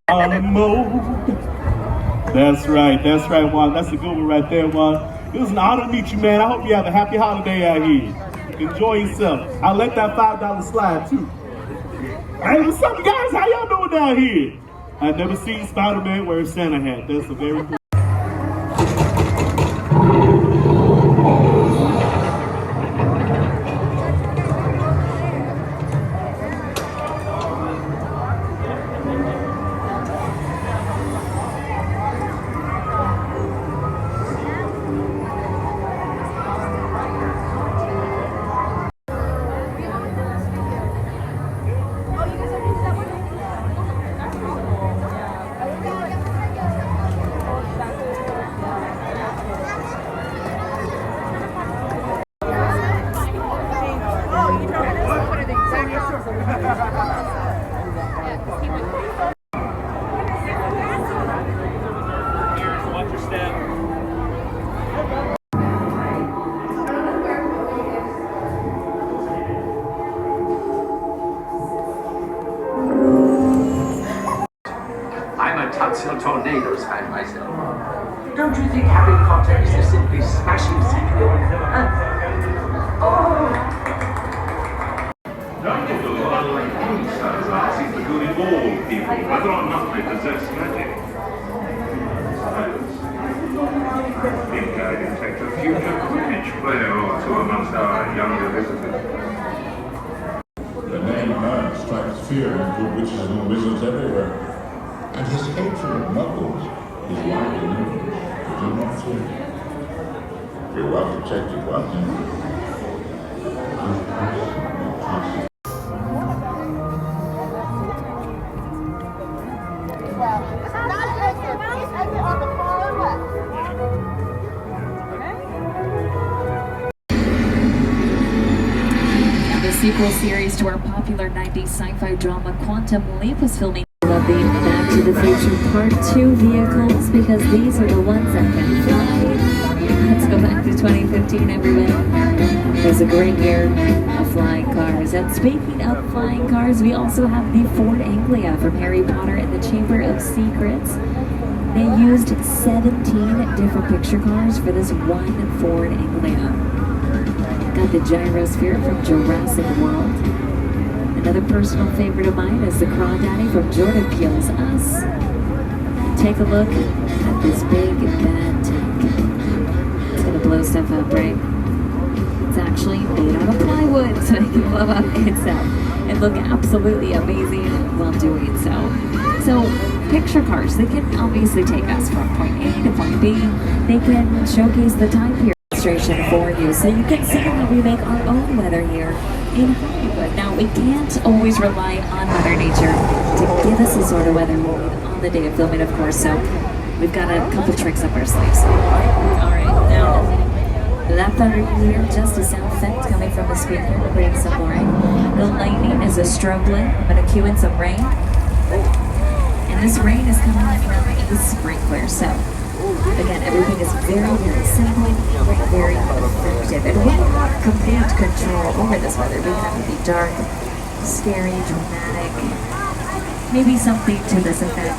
Mode. That's right, Juan. That's a good one right there, Juan. It was an honor to meet you, man. I hope you have a happy holiday out here. Enjoy yourself. I'll let that $5 slide, too. Hey, what's up, guys? How y'all doing down here? I've never seen Spider-Man wear a Santa hat. That's a very cool. Tornadoes fan myself. Don't you think Harry Potter is a simply smashing sequel? Don't get a lot like any such art seems to good in all people, whether or not they possess magic. I think I detect a future Quidditch player or two amongst our younger visitors. The name Nerd strikes fear into witches and wizards everywhere. And his hatred of muggles is widely known. Do not fear. You're well protected, wasn't you? The sequel series to our popular 90s sci-fi drama Quantum Leap was filming. Love the Back to the Future Part 2 vehicles because these are the ones that can fly. Let's go back to 2015, everybody. It was a great year of flying cars. And speaking of flying cars, we also have the Ford Anglia from Harry Potter and the Chamber of Secrets. They used 17 different picture cars for this one Ford Anglia. Got the gyrosphere from Jurassic World. Another personal favorite of mine is the Crawdaddy from Jordan Peele's Us. Take a look at this big bad tank. It's gonna blow stuff up, right? It's actually made out of plywood, so it can blow up itself and look absolutely amazing while doing so. So, picture cars, they can obviously take us from point A to point B. They can showcase the time period for you, so you can see how we make our own weather here in Hollywood. Now, we can't always rely on Mother Nature to give us the sort of weather we'll need on the day of filming, of course, so we've got a couple tricks up our sleeves. Alright, now, that thunder you hear, just a sound effect coming from the speaker, pretty simple, right? The lightning is a strobe light. I'm going to cue in some rain. And this rain is coming from a sprinkler, so again, everything is very, very simple, very effective, and we have complete control over this weather. We can have it be dark, scary, dramatic, maybe something to this effect.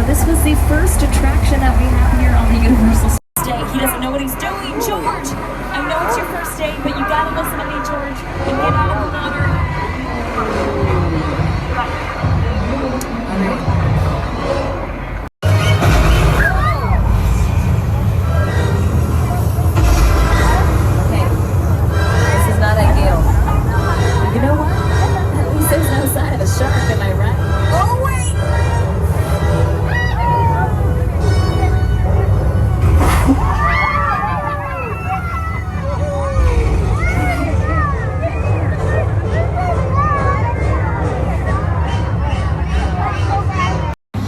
This was the first attraction that we have here on the Universal Day. He doesn't know what he's doing. George, I know it's your first day, but you gotta listen to me, George, and get out of the water. Okay, this is not ideal. But you know what? At least there's no sign of a shark, am I right? Oh, wait!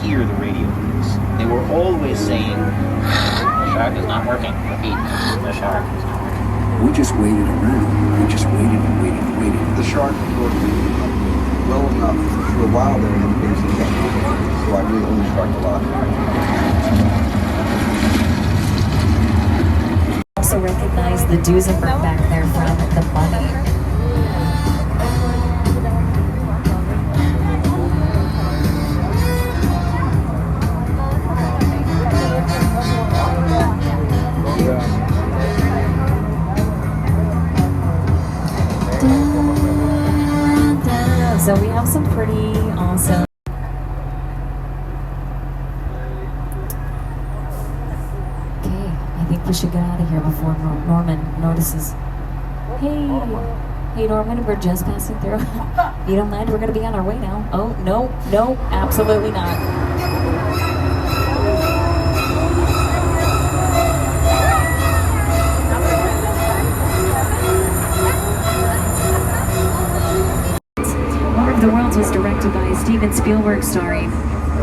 Hear the radio news. They were always saying, the shark is not working. Repeat, the shark is not working. We just waited around. We just waited and waited and waited. The shark was low enough for a while there and basically got nothing. So I really only sharked a lot. Also recognize the Duesenberg back there from the Mummy. So we have some pretty awesome. Okay, I think we should get out of here before Norman notices. Hey Norman, we're just passing through. You don't mind? We're gonna be on our way now. Oh, no, absolutely not. War of the Worlds was directed by Steven Spielberg, starring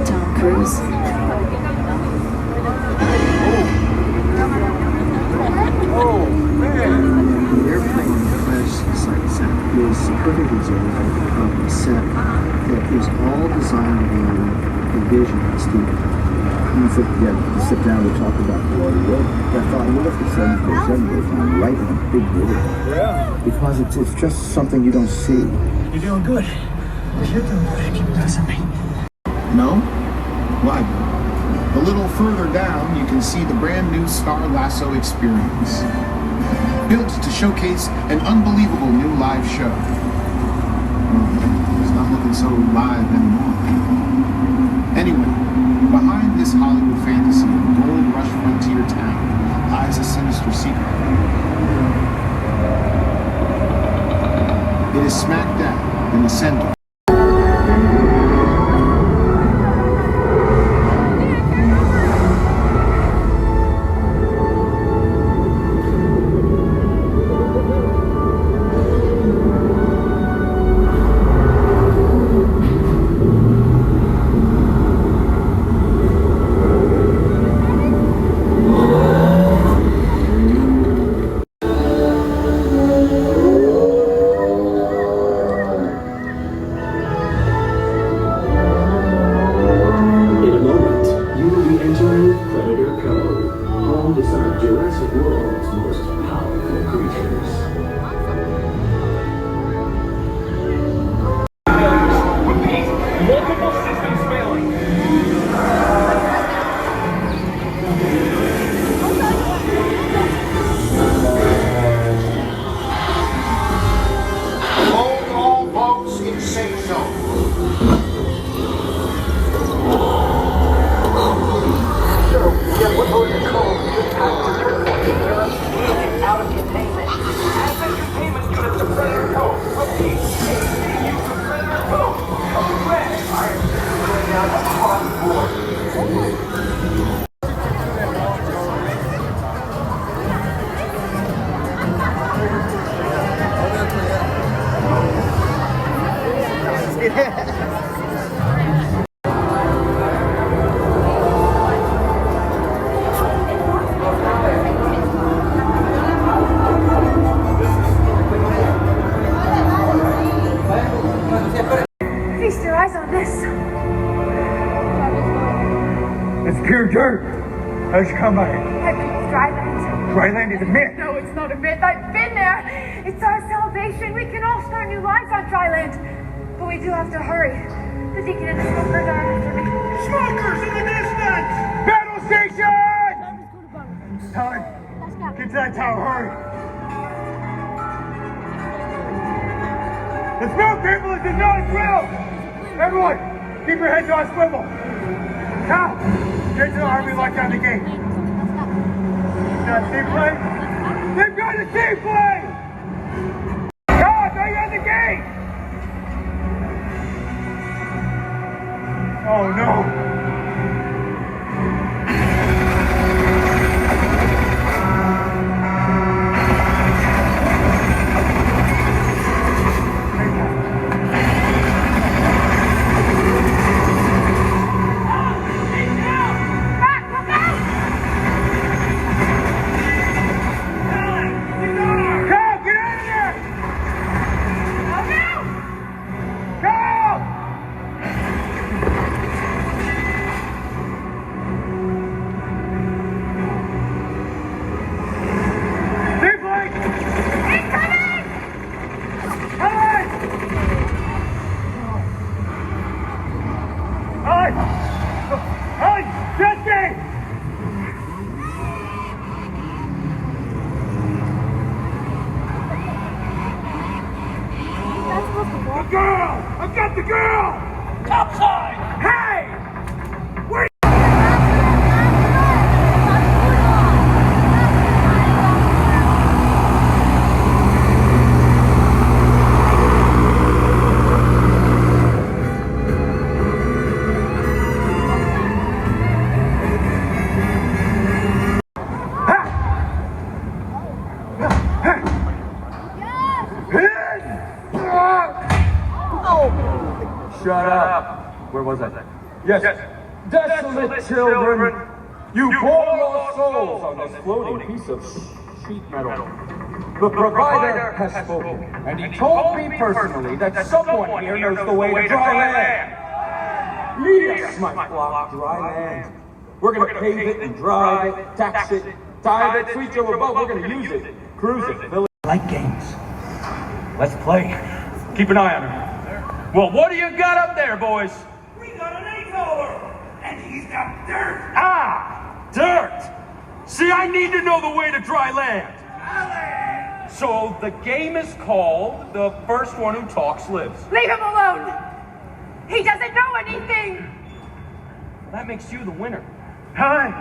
Tom Cruise. The airplane crash site set is a perfect example of a set that is all designed around the vision of Steven. To sit down to talk about the world. I thought, what if the 747 time right in a big world? Yeah. Because it's just something you don't see. You're doing good. You're doing good. Keep doing something. No? Why? A little further down, you can see the brand new Star Lasso experience. Built to showcase an unbelievable new live show. It's not looking so live anymore. Anyway, behind this Hollywood fantasy of gold rush frontier town lies a sinister secret. It is smack dab in the center. Jurassic World's most powerful creatures. Repeat, multiple systems failing. Hold all boats in safe zone. Out of containment. Advent containment units to Predator Cove. Repeat, ACU to Predator Cove. Correct. I am going down across the board. Feast your eyes on this. It's pure dirt. How'd you come by it? Dryland. Dryland is a myth. No, it's not a myth. I've been there. It's our salvation. We can all start new lives on Dryland. But we do have to hurry. The Deacon and the Smokers are after me. Smokers in the distance! Battle station! Todd, get to that tower, hurry. Let's move, people! This is not a drill! Everyone, keep your heads on swivel. Cal, get to the army, lock down the gate. Got a seaplane? They've got a seaplane! Cal, throw you on the gate! Oh no! Back, look out! Where was I? Yes. Desolate children, you pour your souls on this floating piece of sheet metal. The provider has spoken, and he told me personally that someone here knows the way to dry land. Lead us, my flock, dry land. We're gonna pave it and drive it, tax it, dive it, sweet over boat. We're gonna use it, cruise it, fill it. Like games. Let's play. Keep an eye on him. Well, what do you got up there, boys? We got an eight-holer, and he's got dirt. Ah, dirt. See, I need to know the way to dry land. So the game is called The First One Who Talks Lives. Leave him alone! He doesn't know anything! That makes you the winner. Hi.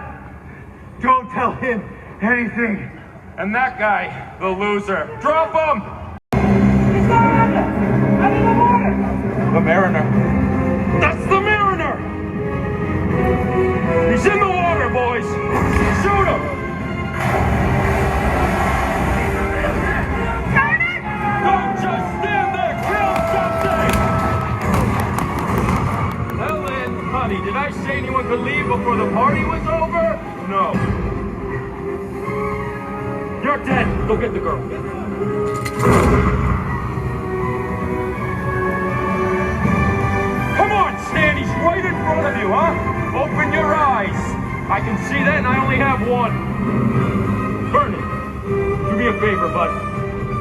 Don't tell him anything. And that guy, the loser. Drop him! He's gone! Out of the water! The Mariner. That's the Mariner! He's in the water, boys! Shoot him! Don't just stand there! Kill something! Helen, honey, did I say anyone could leave before the party was over? No. You're dead. Go get the girl. Come on, Stan. He's right in front of you, huh? Open your eyes. I can see that, and I only have one. Vernon, do me a favor, bud.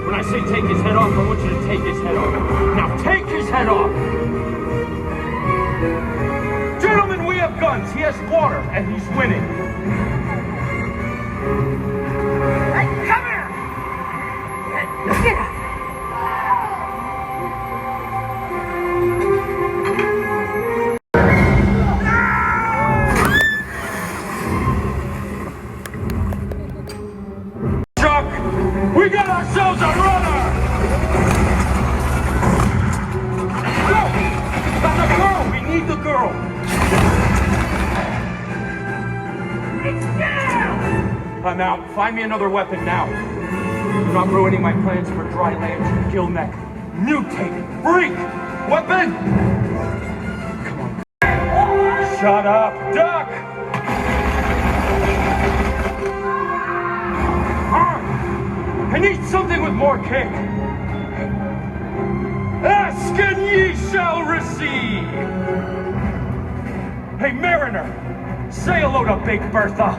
When I say take his head off, I want you to take his head off. Now take his head off! Gentlemen, we have guns. He has water, and he's winning. Hey, come here! Get up! We got ourselves a runner! Go! Got the girl! We need the girl! I'm out. Find me another weapon now. You're not ruining my plans for dry land, gill neck, mutate, freak! Weapon! Come on. Shut up! Duck! I need something with more kick. Ask and ye shall receive. Hey, Mariner, say hello to Big Bertha.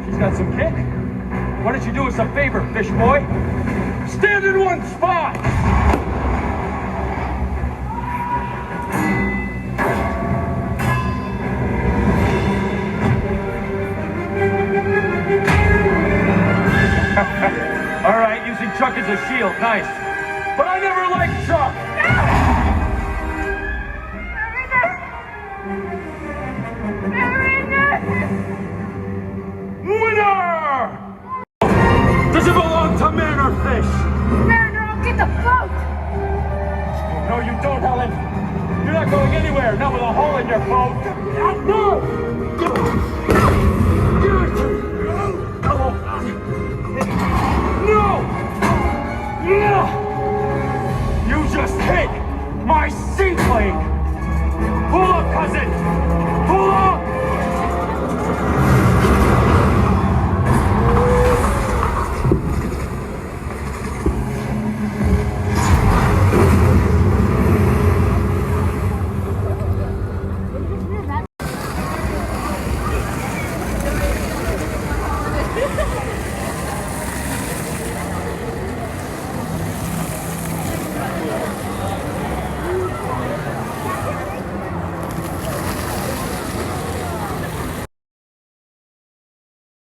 She's got some kick. Why don't you do us a favor, fish boy? Stand in one spot. All right, using Chuck as a shield, nice. But I never liked Chuck. Winner! Does it belong to man or fish? Mariner, I'll get the boat! No, you don't, Helen. You're not going anywhere, not with a hole in your boat. No! You just hit my seaplane! Pull up, cousin!